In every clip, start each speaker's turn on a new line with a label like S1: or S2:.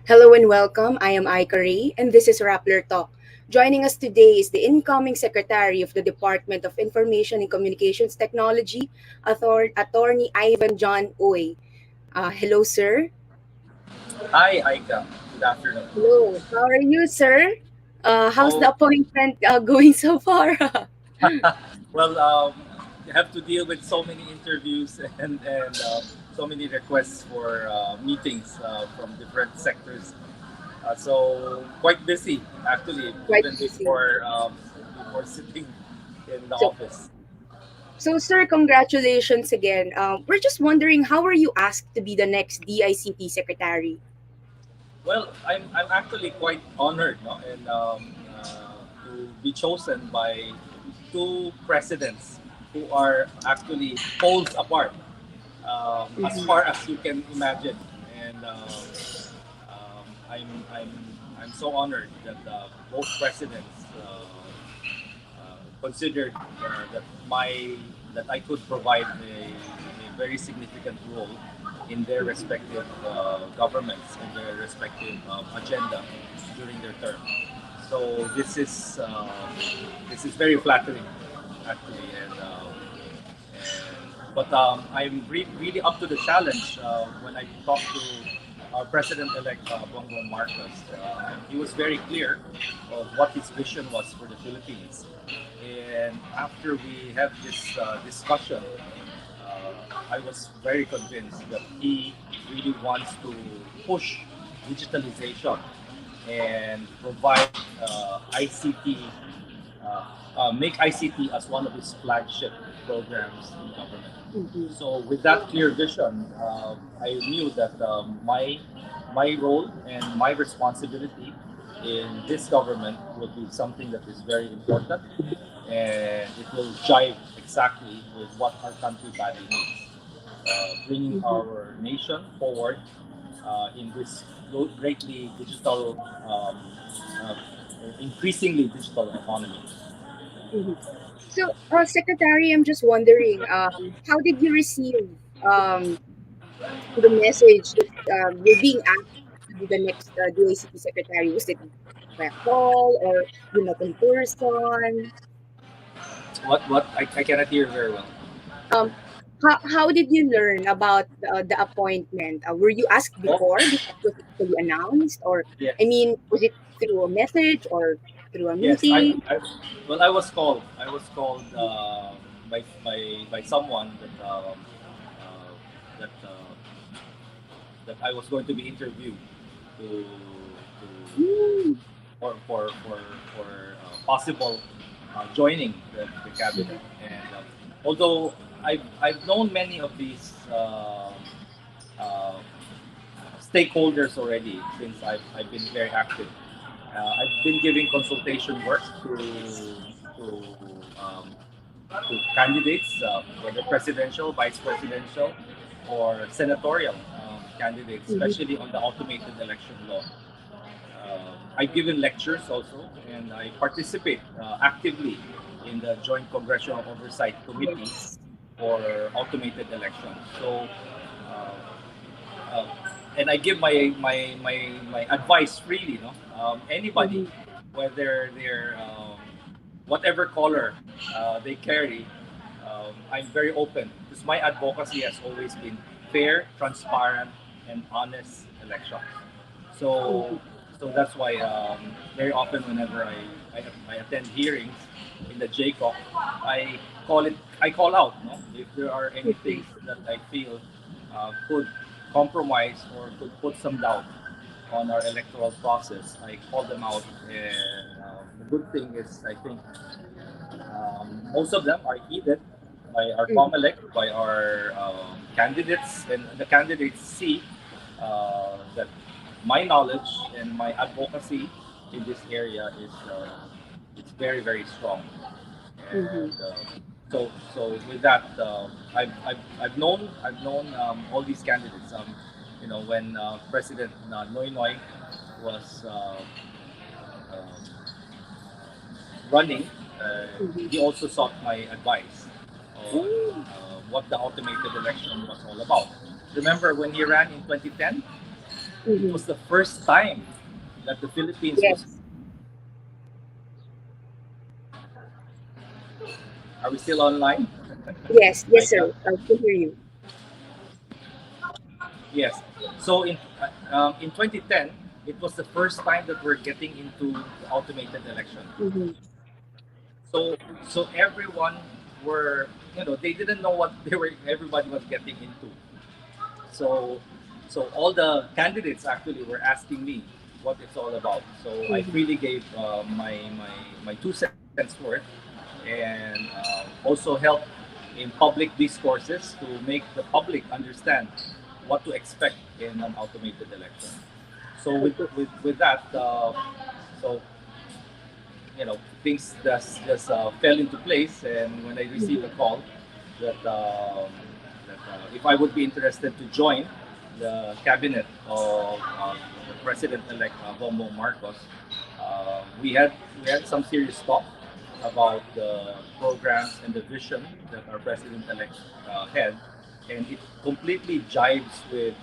S1: Hello and welcome. I am Aikari, and this is Rappler Talk. Joining us today is the incoming Secretary of the Department of Information and Communications Technology, Attorney Ivan John Oy. Hello, sir.
S2: Hi, Aika. Good afternoon.
S1: Hello. How are you, sir? How's the
S2: Oh,
S1: appointment going so far?
S2: well, you have to deal with so many interviews and so many requests for meetings from different sectors. So quite busy, actually,
S1: Quite
S2: even
S1: busy.
S2: before sitting in the
S1: So,
S2: office.
S1: sir, congratulations again. We're just wondering, how were you asked to be the next DICT secretary?
S2: Well, I'm actually quite honored, no, and to be chosen by two presidents who are actually poles apart, as
S1: Mhm.
S2: far as you can imagine. And I'm so honored that both presidents considered that that I could provide a very significant role in their respective governments and their respective agenda during their term. So this is very flattering, actually, but I'm really up to the challenge when I talked to our President-elect Bongbong Marcos. He was very clear of what his vision was for the Philippines. And after we had this discussion, I was very convinced that he really wants to push digitalization and provide ICT, make ICT as one of his flagship programs in government.
S1: Mhm.
S2: So with that clear vision, I knew that my role and my responsibility in this government will be something that is very important, and it will jive exactly with what our country badly needs, bringing
S1: Mhm.
S2: our nation forward in this greatly digital, uh, increasingly digital economy.
S1: Mhm. So, Secretary, I'm just wondering, how did you receive um, the message that you're being asked to be the next DICT secretary? Was it by a call or you met in person?
S2: What I cannot hear very well.
S1: Um, how did you learn about the appointment? Were you asked
S2: Oh,
S1: before it was actually announced? Or, I
S2: yes.
S1: mean, was it through a message or through a
S2: Yes,
S1: meeting?
S2: well, I was called. I was called by someone uh, that that I was going to be interviewed to
S1: Mm.
S2: for possible joining the cabinet. And although I've known many of these uh, stakeholders already since I've been very active. I've been giving consultation work to um, to candidates, whether presidential, vice presidential, or senatorial candidates,
S1: Mhm.
S2: especially on the automated election law. I've given lectures also, and I participate actively in the Joint Congressional Oversight Committee
S1: Yes.
S2: for automated elections. So uh, uh, and I give my advice freely. No, anybody,
S1: Mhm.
S2: whether they're whatever color they carry, I'm very open because my advocacy has always been fair, transparent, and honest elections.
S1: Mhm.
S2: So that's why very often whenever I attend hearings in the JCOC, I call out, no, if there are any
S1: Mhm.
S2: things that I feel could compromise or could put some doubt on our electoral process. I call them out, and the good thing is I think most of them are heeded by our
S1: Mhm.
S2: COMELEC, by our candidates, and the candidates see that my knowledge and my advocacy in this area is it's very very strong.
S1: Mhm.
S2: And so with that, I've known all these candidates. When President Noy Noy was um, running,
S1: Mhm.
S2: he also sought my advice. on
S1: Mm,
S2: what the automated election was all about. Remember when he ran in 2010? It
S1: mhm.
S2: was the first time that the Philippines was.
S1: Yes.
S2: Are we still online?
S1: Yes. Yes,
S2: Aika?
S1: sir. I can hear you.
S2: Yes. So in 2010, it was the first time that we're getting into the automated election.
S1: Mm-hmm.
S2: So so everyone were, they didn't know what they were everybody was getting into. So so all the candidates actually were asking me what it's all about. So I
S1: Mm-hmm.
S2: freely gave my 2 cents worth, and also helped in public discourses to make the public understand what to expect in an automated election. So
S1: Okay.
S2: with that, so things just fell into place. And when I received
S1: Mm-hmm.
S2: a call that if I would be interested to join the cabinet of President-elect Bongbong Marcos, we had some serious talk about the programs and the vision that our president-elect had, and it completely jives with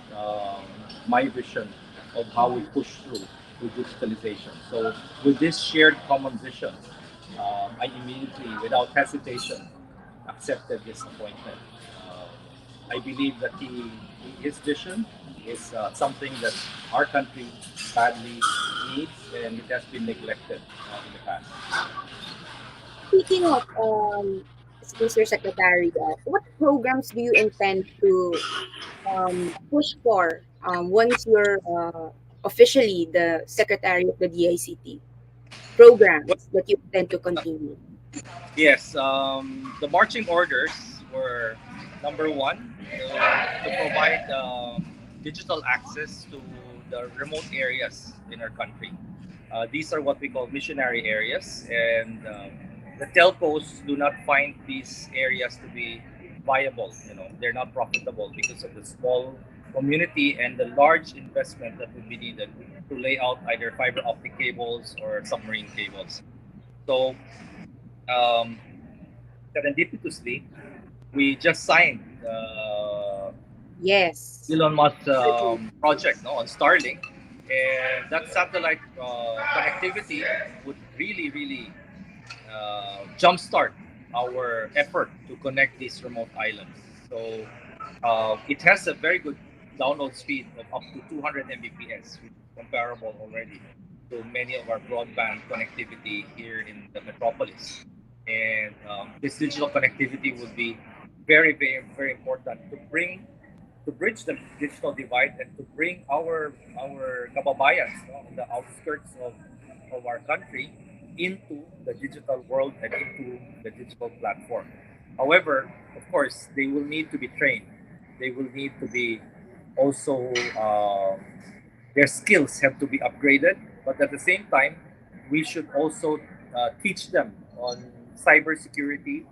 S2: my vision of how we
S1: Mm-hmm.
S2: push through with digitalization. So with this shared common vision, I immediately, without hesitation, accepted this appointment. Um, I believe that his vision is something that our country badly needs, and it has been neglected in the past.
S1: Speaking of Mr. Secretary, what programs do you intend to push for once you're officially the secretary of the DICT?
S2: Well,
S1: Programs that you intend to continue.
S2: yes, the marching orders were number one to provide digital access to the remote areas in our country. These are what we call missionary areas, and the telcos do not find these areas to be viable. They're not profitable because of the small community and the large investment that would be needed to lay out either fiber optic cables or submarine cables. So, um, serendipitously, we just signed
S1: Yes.
S2: Elon Musk's
S1: Agree.
S2: project, no, on Starlink, and that satellite connectivity would really, really jumpstart our effort to connect these remote islands. So it has a very good download speed of up to 200 Mbps, which is comparable already to many of our broadband connectivity here in the metropolis. And this digital connectivity would be very, very, very important to bridge the digital divide and to bring our kababayans, no, in the outskirts of our country into the digital world and into the digital platform. However, of course, they will need to be trained. They will need to be also their skills have to be upgraded. But at the same time, we should also teach them on cybersecurity,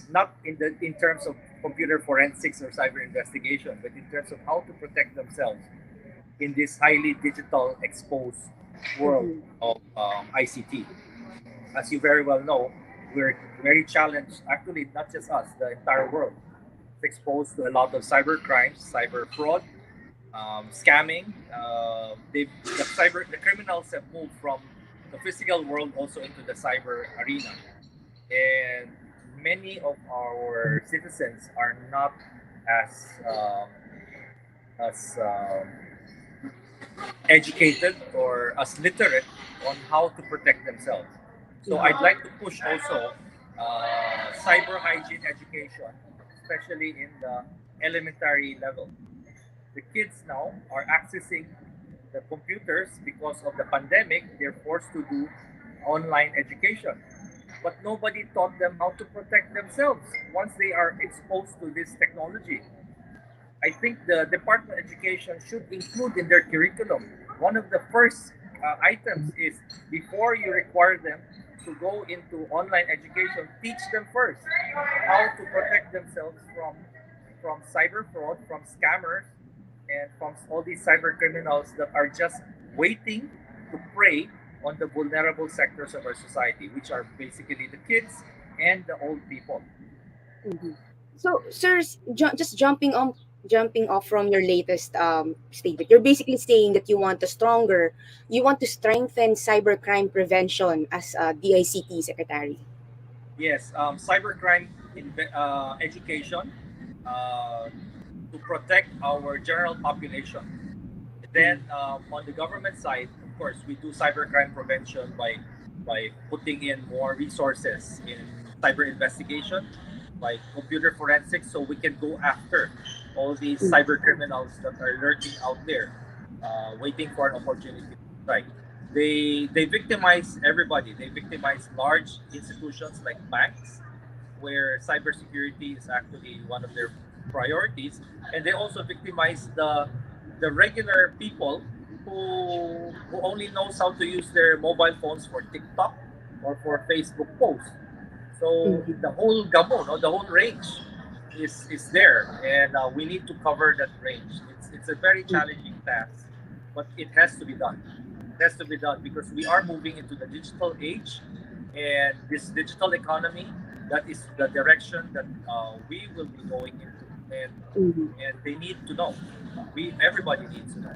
S2: not in terms of computer forensics or cyber investigation, but in terms of how to protect themselves in this highly digital exposed world
S1: Mm-hmm.
S2: of ICT. As you very well know, we're very challenged. Actually, not just us, the entire world is exposed to a lot of cyber crimes, cyber fraud, scamming. The criminals have moved from the physical world also into the cyber arena, and many of our citizens are not as educated or as literate on how to protect themselves. So
S1: Mm-hmm.
S2: I'd like to push also cyber hygiene education, especially in the elementary level. The kids now are accessing the computers because of the pandemic. They're forced to do online education, but nobody taught them how to protect themselves once they are exposed to this technology. I think the Department of Education should include in their curriculum one of the first items is, before you require them to go into online education, teach them first how to protect themselves from cyber fraud, from scammers, and from all these cyber criminals that are just waiting to prey on the vulnerable sectors of our society, which are basically the kids and the old people.
S1: Mm-hmm. So, sir, just jumping off from your latest statement, you're basically saying that you want to strengthen cybercrime prevention as DICT secretary.
S2: Yes, cybercrime education uh, to protect our general population. Then on the government side, of course, we do cybercrime prevention by putting in more resources in cyber investigation, like computer forensics, so we can go after all these cyber criminals that are lurking out there, waiting for an opportunity to strike. They victimize everybody. They victimize large institutions like banks, where cybersecurity is actually one of their priorities, and they also victimize the regular people who only knows how to use their mobile phones for TikTok or for Facebook posts. So
S1: Mhm.
S2: the whole gamo, no, the whole range is there, and we need to cover that range. It's a very challenging task, but it has to be done. It has to be done because we are moving into the digital age, and this digital economy, that is the direction that we will be going into,
S1: Mhm.
S2: and they need to know. We Everybody needs to know.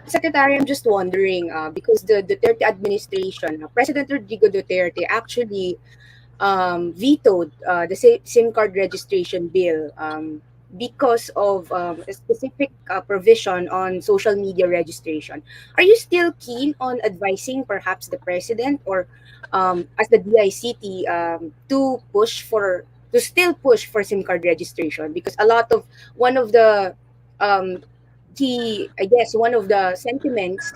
S1: Secretary, I'm just wondering, because the Duterte administration, President Rodrigo Duterte actually vetoed the SIM card registration bill because of a specific provision on social media registration. Are you still keen on advising perhaps the president or as the DICT to still push for SIM card registration? Because a lot of one of the um, I guess one of the sentiments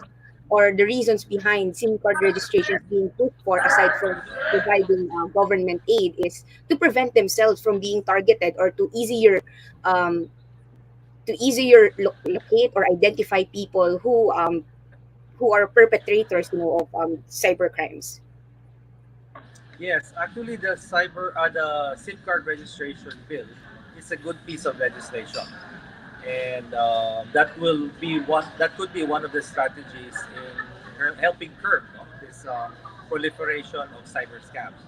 S1: or the reasons behind SIM card registrations being pushed for, aside from providing government aid, is to prevent themselves from being targeted or um, to easier locate or identify people who are perpetrators, of cyber crimes.
S2: Yes, actually, the SIM card registration bill is a good piece of legislation, and that could be one of the strategies in helping curb, no, this proliferation of cyber scams.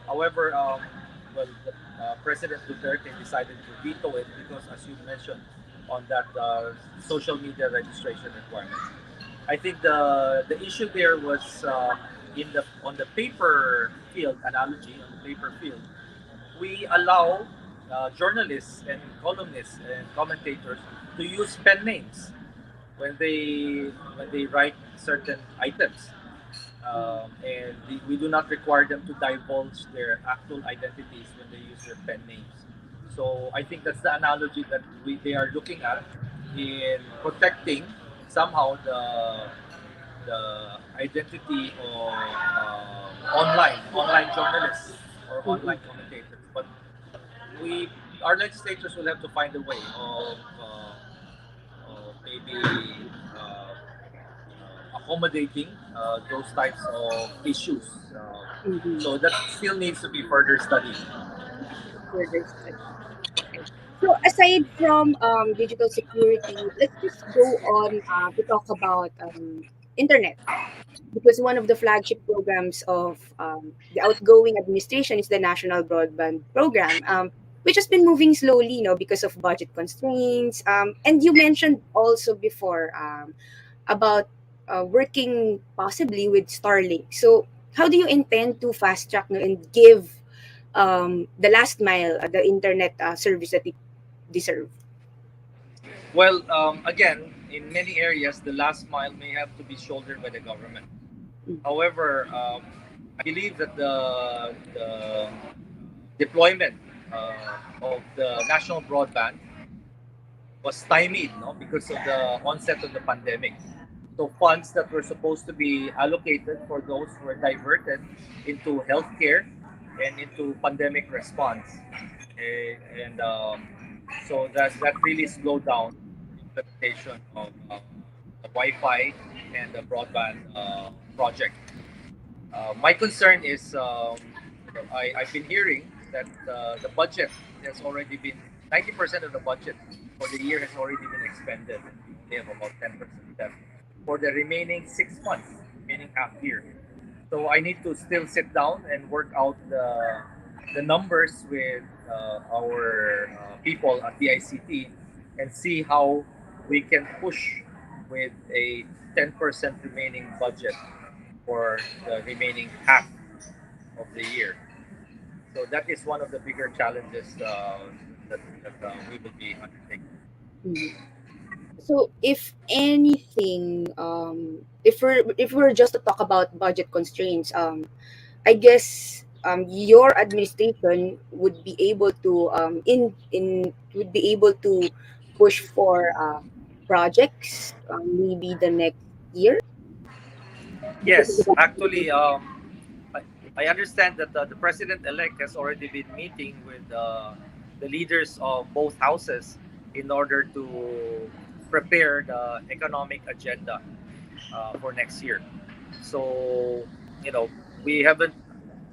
S2: However, President Duterte decided to veto it because, as you mentioned, on that social media registration requirement. I think the issue there was in the on the paper field analogy. On the paper field, we allow journalists and columnists and commentators to use pen names when they write certain items, and we do not require them to divulge their actual identities when they use their pen names. So I think that's the analogy that they are looking at in protecting somehow the identity of online journalists or online
S1: Mm-mm.
S2: commentators. But we our legislators will have to find a way of maybe accommodating those types of issues.
S1: Mm-hmm.
S2: So that still needs to be further studied.
S1: Further study. Okay. So aside from digital security, let's just go on to talk about internet, because one of the flagship programs of the outgoing administration is the National Broadband Program, which has been moving slowly, because of budget constraints. And you mentioned also before about working possibly with Starlink. So, how do you intend to fast track, and give the last mile the internet service that it deserve?
S2: Well, again, in many areas, the last mile may have to be shouldered by the government. However, I believe that the deployment of the national broadband was stymied, no, because of the onset of the pandemic. So funds that were supposed to be allocated for those were diverted into healthcare and into pandemic response, and so that really slowed down the implementation of the Wi-Fi and the broadband project. My concern is I've been hearing that the budget has already been 90% of the budget for the year has already been expended, and we only have about 10% left for the remaining 6 months, remaining half year. So I need to still sit down and work out the numbers with our people at DICT and see how we can push with a 10% remaining budget for the remaining half of the year. So that is one of the bigger challenges that we will be undertaking.
S1: Mhm. So, if anything, if we're just to talk about budget constraints, I guess your administration would be able to in would be able to push for projects maybe the next year because of the
S2: Yes,
S1: budget
S2: actually,
S1: constraints.
S2: I, I understand that the president-elect has already been meeting with the leaders of both houses in order to prepare the economic agenda for next year. So, you know, we haven't,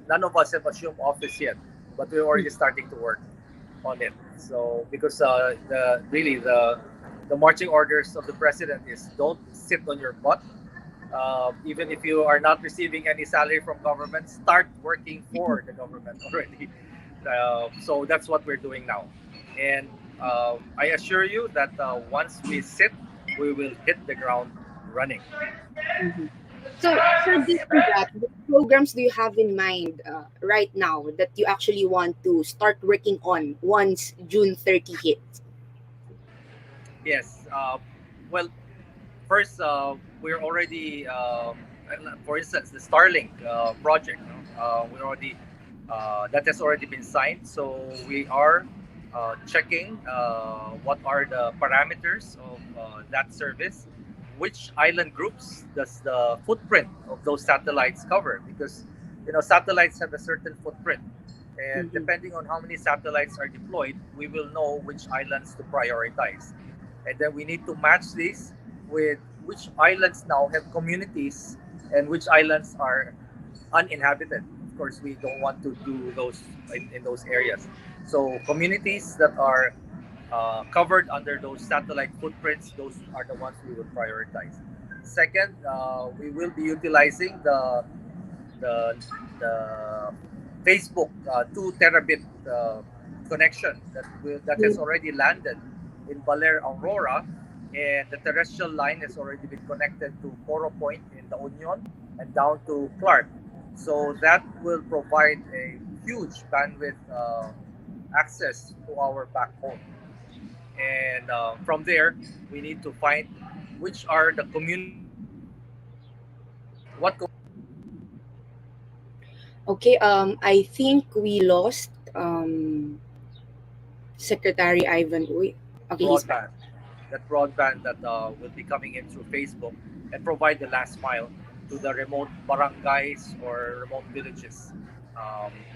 S2: none of us have assumed office yet, but we're already starting to work on it. So, because the marching orders of the president is don't sit on your butt. Even if you are not receiving any salary from government, start working for the government already. So that's what we're doing now. And I assure you that once we sit, we will hit the ground running.
S1: Mhm. So for this and that, what programs do you have in mind right now that you actually want to start working on once June 30 hits?
S2: Yes. Well, first, we're already, for instance, the Starlink project. No? We already that has already been signed. So we are checking what are the parameters of that service, which island groups does the footprint of those satellites cover? Because satellites have a certain footprint, and
S1: Mm-hmm.
S2: depending on how many satellites are deployed, we will know which islands to prioritize, and then we need to match this with which islands now have communities and which islands are uninhabited. Of course, we don't want to do those in those areas. So communities that are covered under those satellite footprints, those are the ones we will prioritize. Second, we will be utilizing the the Facebook 2 terabit connection that has already landed in Baler, Aurora, and the terrestrial line has already been connected to Poro Point in the Union and down to Clark. So that will provide a huge bandwidth access to our backbone. And from there, we need to find which are the communities what
S1: Okay, I think we lost Secretary Ivan. Uy. Okay, he's back.
S2: broadband, that broadband that will be coming in through Facebook and provide the last mile to the remote barangays or remote villages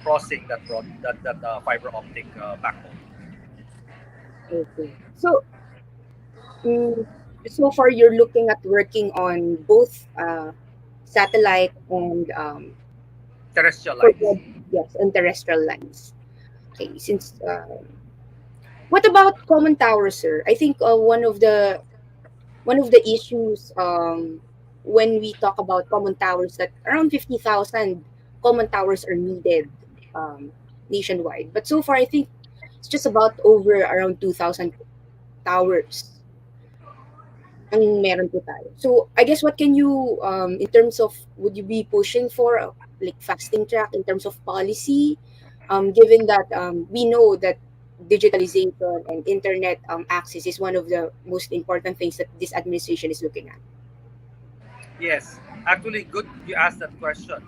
S2: crossing that fiber optic backbone.
S1: Okay. So, mm, so far you're looking at working on both satellite and
S2: Terrestrial
S1: for
S2: lines.
S1: yes, and terrestrial lines. Okay, since what about common towers, sir? I think one of the issues when we talk about common towers that around 50,000 common towers are needed um, nationwide. But so far, I think it's just about over around 2,000 towers ang meron po tayo. So, I guess what can you, in terms of, would you be pushing for like fasting track in terms of policy, given that we know that digitalization and internet access is one of the most important things that this administration is looking at.
S2: Yes, actually, good you asked that question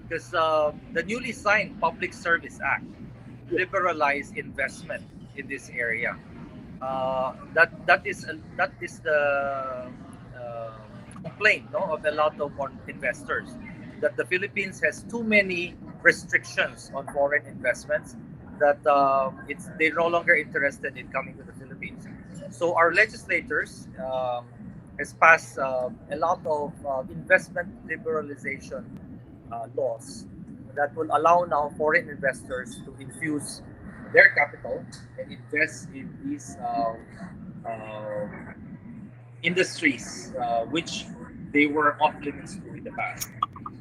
S2: because the newly signed Public Service Act
S1: Yeah.
S2: liberalized investment in this area. That is the complaint, no, of a lot of foreign investors, that the Philippines has too many restrictions on foreign investments, that it's they're no longer interested in coming to the Philippines. So our legislators has passed a lot of investment liberalization laws that will allow now foreign investors to infuse their capital and invest in these uh, industries which they were off limits to in the past.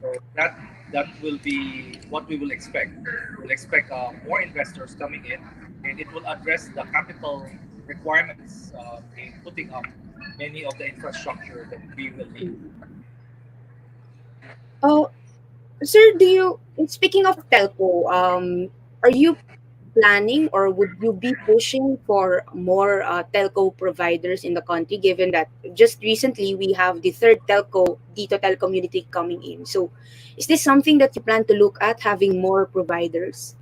S2: So that will be what we will expect. We'll expect more investors coming in, and it will address the capital requirements in putting up many of the infrastructure that we will need.
S1: Oh, sir, speaking of telco, are you planning or would you be pushing for more telco providers in the country, given that just recently we have the third telco, Dito Telecommunity, coming in? So, is this something that you plan to look at, having more providers?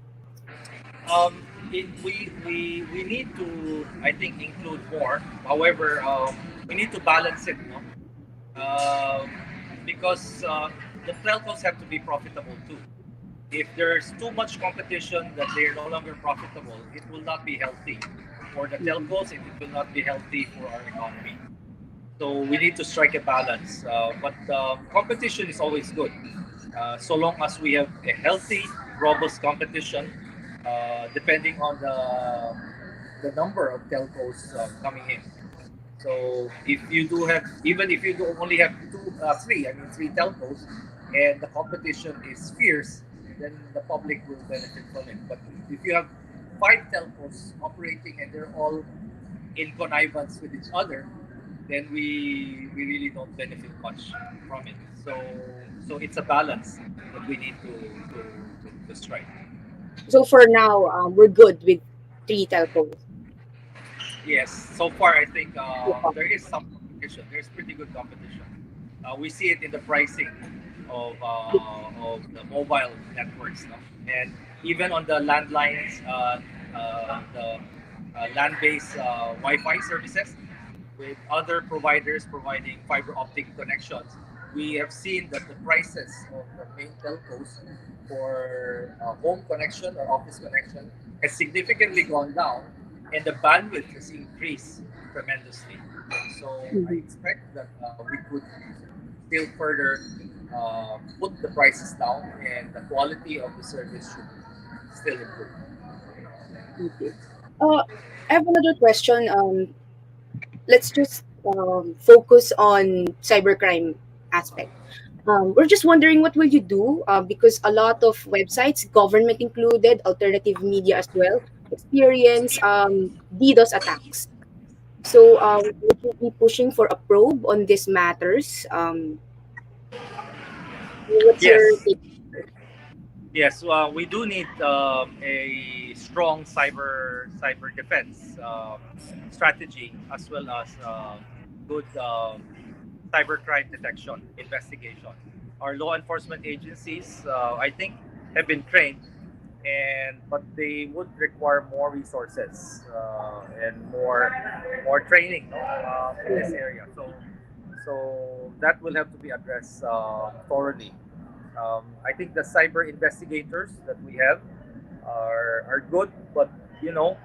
S2: Um, we need to, I think, include more. However, we need to balance it, no? Because the telcos have to be profitable too. If there's too much competition that they're no longer profitable, it will not be healthy for the
S1: Mhm.
S2: telcos, and it will not be healthy for our economy. So we need to strike a balance. But competition is always good, so long as we have a healthy, robust competition, depending on the number of telcos coming in. So if you do have, even if you do only have three telcos, and the competition is fierce, then the public will benefit from it. But if you have five telcos operating and they're all in connivance with each other, then we really don't benefit much from it. So it's a balance that we need to strike.
S1: So for now, we're good with three telcos.
S2: Yes, so far I think there is some competition. There's pretty good competition. We see it in the pricing of the mobile networks, no? And even on the landlines, the land-based Wi-Fi services with other providers providing fiber optic connections. We have seen that the prices of the main telcos for home connection or office connection has significantly gone down, and the bandwidth has increased tremendously. So I
S1: Mhm.
S2: expect that we could still further put the prices down, and the quality of the service should still improve.
S1: Okay. I have another question. Let's just focus on cybercrime aspect. We're just wondering what will you do because a lot of websites, government included, alternative media as well, experience DDoS attacks. So would you be pushing for a probe on these matters? What's your
S2: Yes,
S1: take?
S2: yes, we do need a strong cyber defense strategy, as well as good cybercrime detection investigation. Our law enforcement agencies, I think, have been trained, and but they would require more resources and more training, no, in this
S1: Mhm.
S2: area. So that will have to be addressed thoroughly. I think the cyber investigators that we have are good, but you know,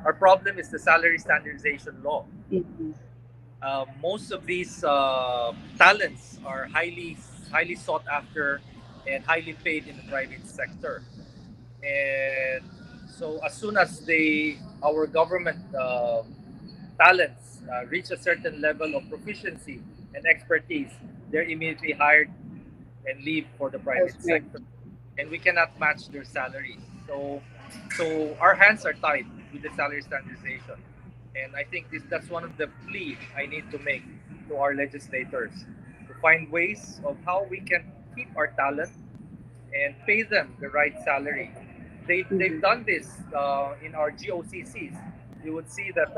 S2: our problem is the salary standardization law.
S1: Mhm.
S2: Most of these talents are highly sought after and highly paid in the private sector. And so as soon as our government talents reach a certain level of proficiency and expertise, they're immediately hired and leave for the private
S1: Elsewhere.
S2: sector, and we cannot match their salaries. So our hands are tied with the salary standardization, and I think that's one of the plea I need to make to our legislators to find ways of how we can keep our talent and pay them the right salary. They've
S1: Mhm.
S2: done this in our GOCCs. You would see that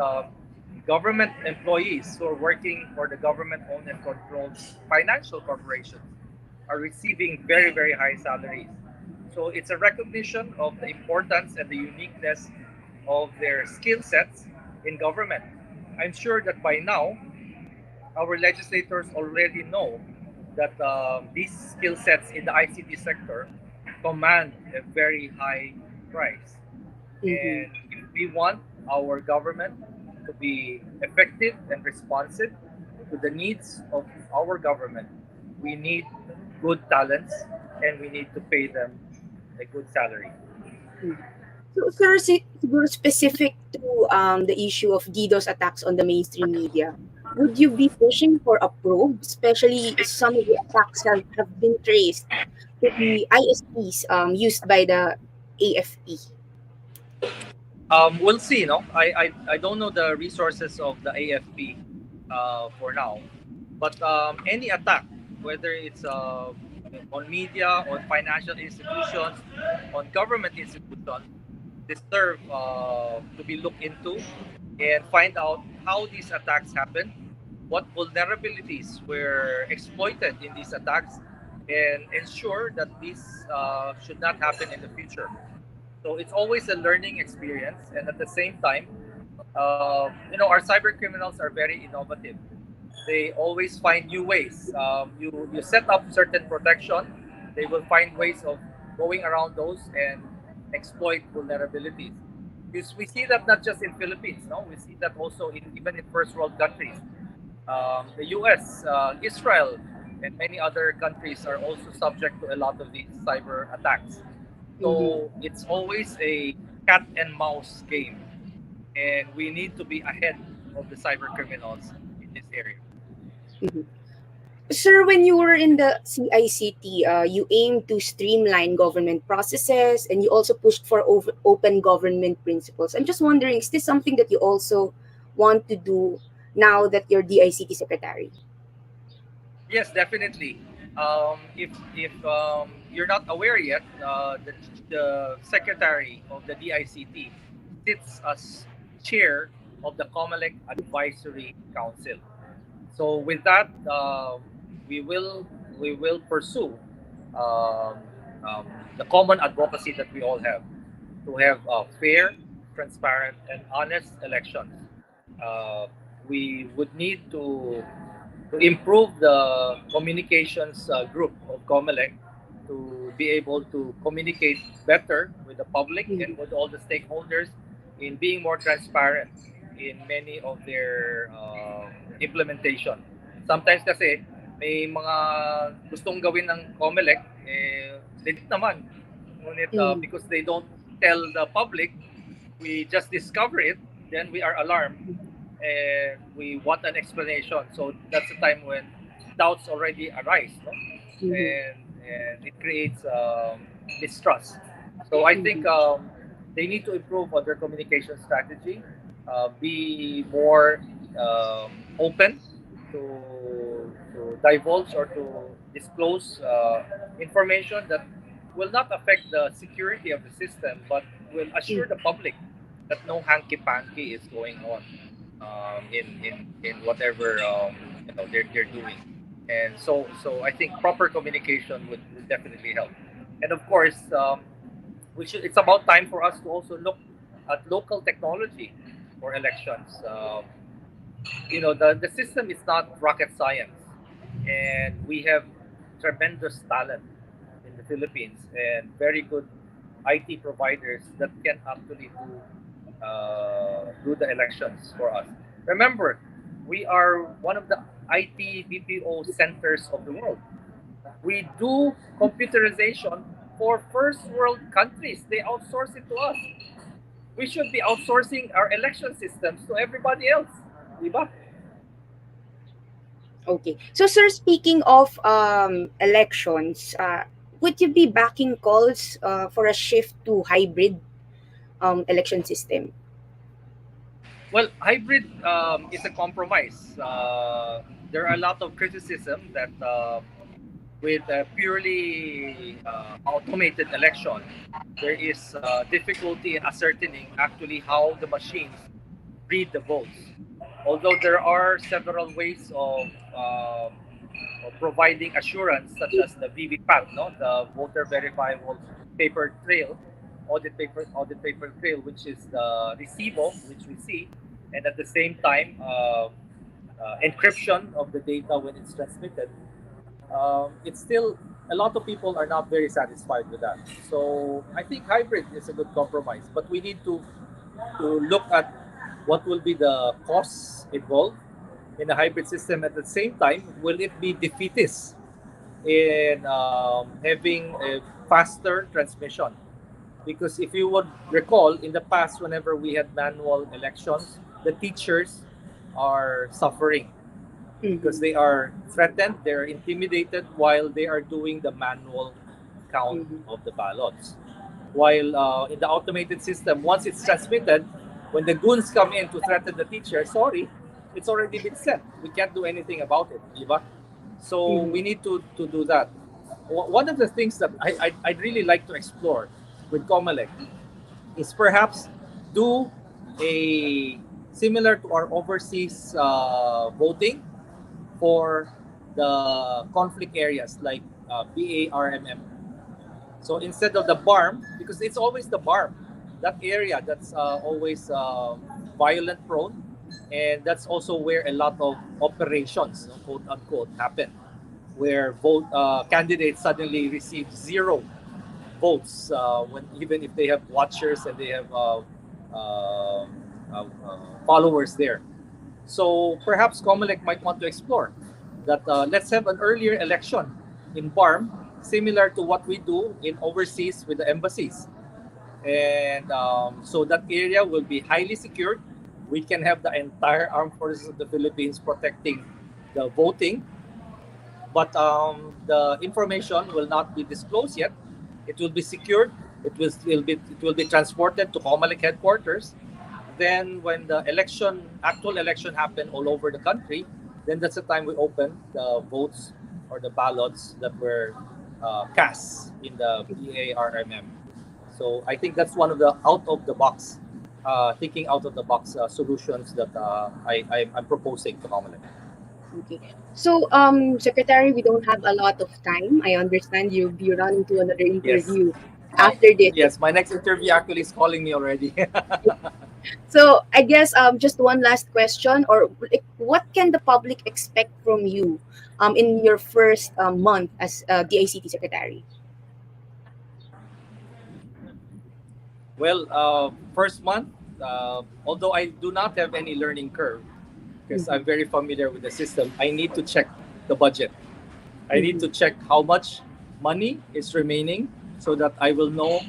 S2: government employees who are working for the government owned and controlled financial corporations are receiving very high salaries. So it's a recognition of the importance and the uniqueness of their skill sets in government. I'm sure that by now our legislators already know that these skill sets in the ICT sector command a very high price.
S1: Mhm.
S2: And if we want our government to be effective and responsive to the needs of our government, we need good talents, and we need to pay them a good salary.
S1: Mhm. So, sir, siguro specific to the issue of DDoS attacks on the mainstream media. would you be pushing for a probe, especially some of the attacks have been traced to the ISPs used by the AFP?
S2: We'll see. No, I don't know the resources of the AFP for now, but any attack, whether it's on media, on financial institutions, on government institutions, deserve to be looked into and find out how these attacks happen, what vulnerabilities were exploited in these attacks, and ensure that this should not happen in the future. So it's always a learning experience, and at the same time, our cyber criminals are very innovative. They always find new ways. You set up certain protection, they will find ways of going around those and exploit vulnerabilities. We see that not just in Philippines, no, we see that also in even in first world countries. The U.S., Israel, and many other countries are also subject to a lot of these cyber attacks.
S1: Mm-hmm.
S2: So it's always a cat and mouse game, and we need to be ahead of the cyber criminals in this area.
S1: Mm-hmm. Sir, when you were in the CICT, you aimed to streamline government processes and you also pushed for open government principles. I'm just wondering, is this something that you also want to do now that you're DICT secretary?
S2: Yes, definitely. If you're not aware yet, the secretary of the DICT sits as chair of the COMELEC Advisory Council. So with that, we will pursue um, um, the common advocacy that we all have to have fair, transparent, and honest elections. Uh, we would need to improve the communications group of COMELEC to be able to communicate better with the public and
S1: Mhm.
S2: with all the stakeholders in being more transparent in many of their implementation. Sometimes kasi may mga gustong gawin ng COMELEC, legit naman. Ngunit
S1: Mhm.
S2: because they don't tell the public, we just discover it, then we are alarmed and we want an explanation. So that's the time when doubts already arise, no?
S1: Mhm.
S2: And it creates mistrust. So I think
S1: Mhm.
S2: they need to improve on their communication strategy, be more open to divulge or to disclose information that will not affect the security of the system, but will assure the public that no hanky-panky is going on in whatever they're doing. And so I think proper communication would definitely help. And of course, it's about time for us to also look at local technology for elections. The system is not rocket science, and we have tremendous talent in the Philippines and very good IT providers that can actually do the elections for us. Remember, we are one of the IT BPO centers of the world. We do computerization for first world countries. They outsource it to us. We should be outsourcing our election systems to everybody else. Diba?
S1: Okay. So, sir, speaking of elections, would you be backing calls for a shift to hybrid election system?
S2: Well, hybrid is a compromise. There are a lot of criticism that with a purely automated election, there is difficulty in ascertaining actually how the machines read the votes. Although there are several ways of providing assurance, such as the VVPAT, no, the voter verifiable paper trail, audit paper trail, which is the recibo, which we see, and at the same time, encryption of the data when it's transmitted. It's still a lot of people are not very satisfied with that. So I think hybrid is a good compromise, but we need to look at what will be the costs involved in a hybrid system. At the same time, will it be defeatist in having a faster transmission? Because if you would recall, in the past, whenever we had manual elections, the teachers are suffering. because
S1: Mm-hmm.
S2: they are threatened, they're intimidated while they are doing the manual count
S1: Mm-hmm.
S2: of the ballots. While in the automated system, once it's transmitted, when the goons come in to threaten the teacher, sorry, it's already been sent. We can't do anything about it, diba? So
S1: Mm-hmm.
S2: we need to do that. One of the things that I'd really like to explore with Comelec is perhaps do a similar to our overseas voting for the conflict areas like BARMM. So instead of the BARM, because it's always the BARM, that area that's always violent prone, and that's also where a lot of operations, quote unquote, happen, where vote candidates suddenly receive zero votes when even if they have watchers and they have followers there. So perhaps Comelec might want to explore that. Let's have an earlier election in BARM, similar to what we do in overseas with the embassies, and so that area will be highly secured. We can have the entire armed forces of the Philippines protecting the voting, but the information will not be disclosed yet. It will be secured. It will be transported to Comelec headquarters. Then, when the actual election happen all over the country, then that's the time we open the votes or the ballots that were cast in the BARMM. So I think that's one of the thinking out of the box solutions that I'm proposing to Comelec.
S1: Okay. So, Secretary, we don't have a lot of time. I understand you'll be running to another
S2: Yes.
S1: interview
S2: My
S1: after this.
S2: yes, my next interview actually is calling me already.
S1: So, I guess just one last question, or like, what can the public expect from you in your first month as DICT Secretary?
S2: Well, first month, although I do not have any learning curve because
S1: Mm-hmm.
S2: I'm very familiar with the system, I need to check the budget. I need
S1: Mm-hmm.
S2: to check how much money is remaining so that I will know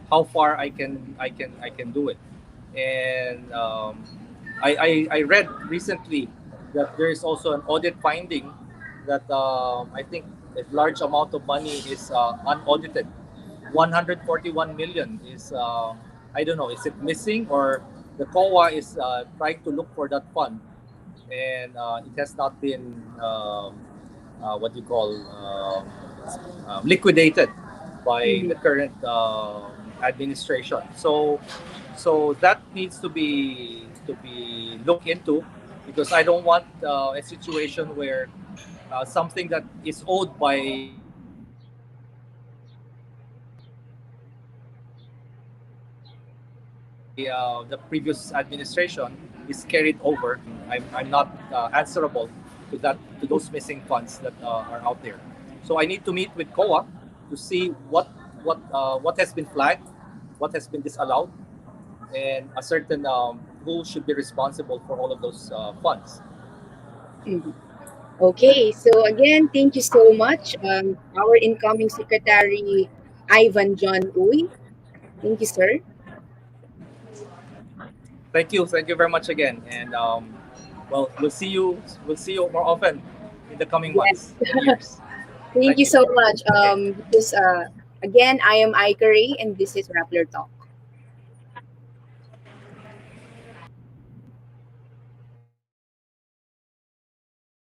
S2: how far I can do it. And I read recently that there is also an audit finding that I think a large amount of money is unaudited. 141 million is I don't know, is it missing or the COA is trying to look for that fund, and it has not been what you call liquidated by the
S1: Mm-hmm.
S2: current administration. So that needs to be looked into, because I don't want a situation where something that is owed by the previous administration is carried over, and I'm not answerable to those missing funds that are out there. So I need to meet with COA to see what has been flagged, what has been disallowed, and a certain who should be responsible for all of those funds.
S1: Mm-hmm. Okay, so again, thank you so much, our incoming Secretary, Ivan John Uy. Thank you, sir.
S2: Thank you very much again, and well, we'll see you more often in the coming
S1: Yes,
S2: months and years.
S1: thank
S2: Thank
S1: you
S2: you.
S1: so much.
S2: Okay.
S1: Again, I am Ikari, and this is Rappler Talk.